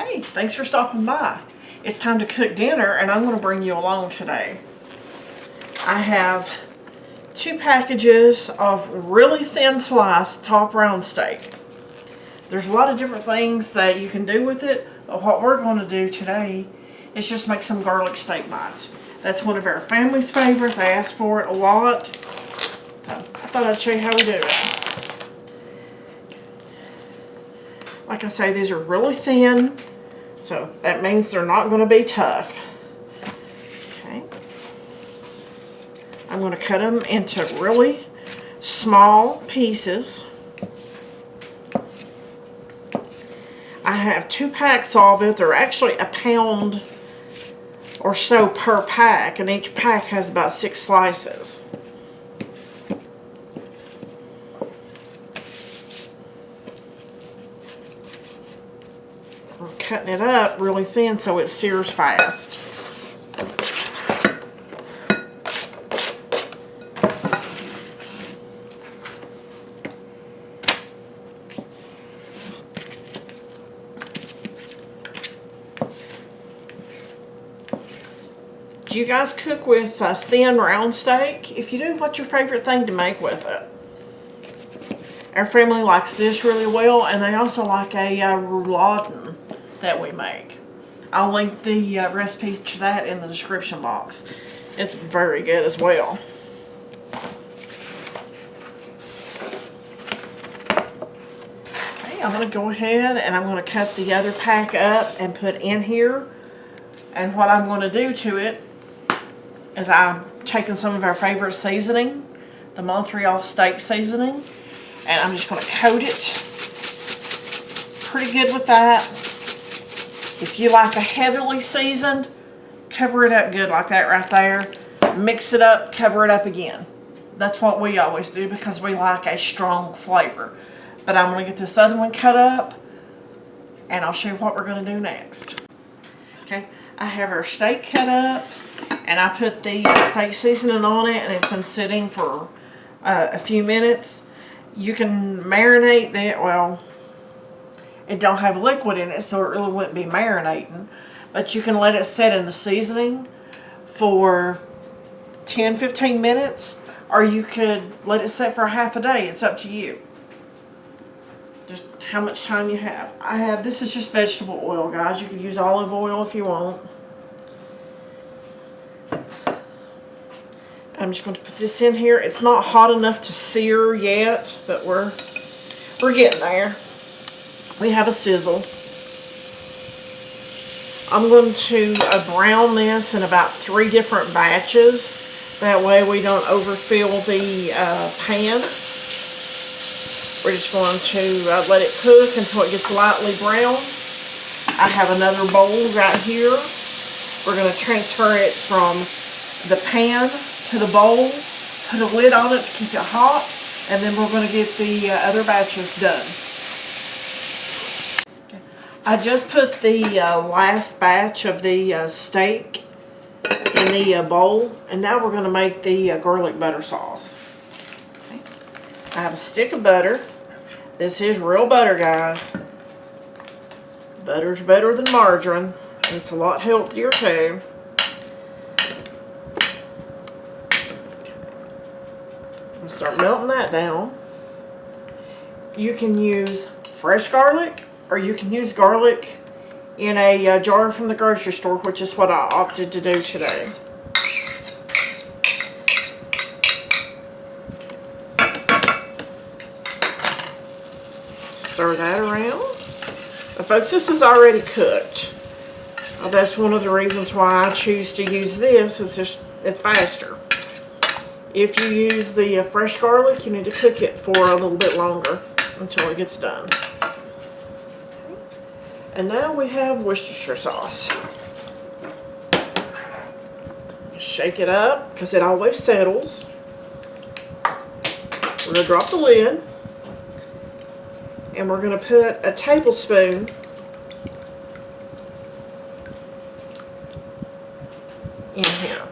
Hey, thanks for stopping by. It's time to cook dinner and I'm going to bring you along today. I have 2 packages of really thin sliced top round steak. There's a lot of different things that you can do with it, but what we're going to do today is just make some garlic steak bites. That's one of our family's favorites. They ask for it a lot. So I thought I'd show you how we do it. Like I say, these are really thin, so that means they're not going to be tough. Okay. I'm going to cut them into really small pieces. I have 2 packs of it. They're actually a pound or so per pack, and each pack has about 6 slices. I'm cutting it up really thin so it sears fast. Do you guys cook with a thin round steak? If you do, what's your favorite thing to make with it? Our family likes this really well, and they also like a rouladen that we make. I'll link the recipe to that in the description box. It's very good as well. Okay, I'm going to go ahead and I'm going to cut the other pack up and put in here. And what I'm going to do to it is I'm taking some of our favorite seasoning, the Montreal steak seasoning, and I'm just going to coat it pretty good with that. If you like a heavily seasoned, cover it up good like that right there. Mix it up, cover it up again. That's what we always do because we like a strong flavor. But I'm going to get this other one cut up, and I'll show you what we're going to do next. Okay, I have our steak cut up, and I put the steak seasoning on it, and it's been sitting for a few minutes. You can marinate that. Well, it don't have liquid in it, so it really wouldn't be marinating. But you can let it sit in the seasoning for 10-15 minutes, or you could let it sit for half a day. It's up to you. Just how much time you have. This is just vegetable oil, guys. You could use olive oil if you want. I'm just going to put this in here. It's not hot enough to sear yet, but we're getting there. We have a sizzle. I'm going to brown this in about 3 different batches. That way we don't overfill the pan. We're just going to let it cook until it gets lightly brown. I have another bowl right here. We're going to transfer it from the pan to the bowl, put a lid on it to keep it hot, and then we're going to get the other batches done. Okay. I just put the last batch of the steak in the bowl, and now we're going to make the garlic butter sauce. Okay. I have a stick of butter. This is real butter, guys. Butter's better than margarine. It's a lot healthier too. Start melting that down. You can use fresh garlic, or you can use garlic in a jar from the grocery store, which is what I opted to do today. Stir that around. Now, folks, this is already cooked. That's one of the reasons why I choose to use this. It's faster. If you use the fresh garlic, you need to cook it for a little bit longer until it gets done. Okay. And now we have Worcestershire sauce. Shake it up because it always settles. We're going to drop the lid, and we're going to put a tablespoon in here.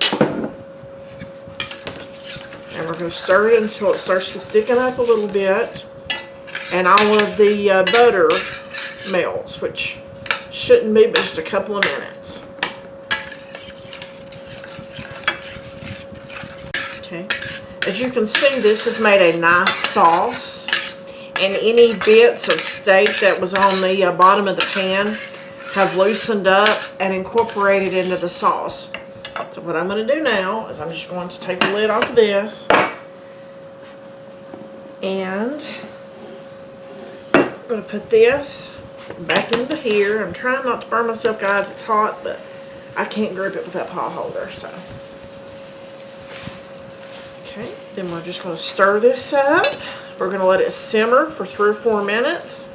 And we're going to stir it until it starts to thicken up a little bit, and all of the butter melts, which Shouldn't be but just a couple of minutes. Okay. As you can see, this has made a nice sauce. And any bits of steak that was on the bottom of the pan have loosened up and incorporated into the sauce. So what I'm going to do now is I'm just going to take the lid off of this. And I'm going to put this back into here. I'm trying not to burn myself, guys. It's hot, but I can't grip it with that pot holder. So, okay, then we're just going to stir this up. We're going to let it simmer for 3 or 4 minutes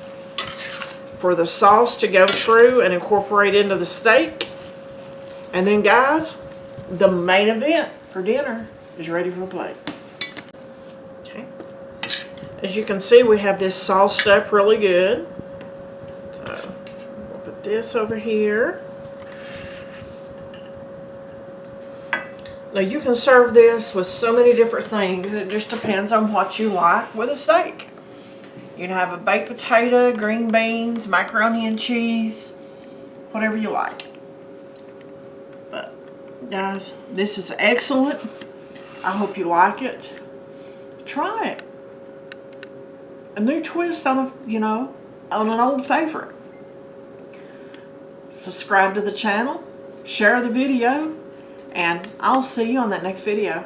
for the sauce to go through and incorporate into the steak. And then, guys, the main event for dinner is ready for the plate. Okay. As you can see, we have this sauced up really good. So we'll put this over here. Now you can serve this with so many different things. It just depends on what you like with a steak. You can have a baked potato, green beans, macaroni and cheese, whatever you like. But guys, this is excellent. I hope you like it. Try it. A new twist on on an old favorite. Subscribe to the channel, share the video, and I'll see you on that next video.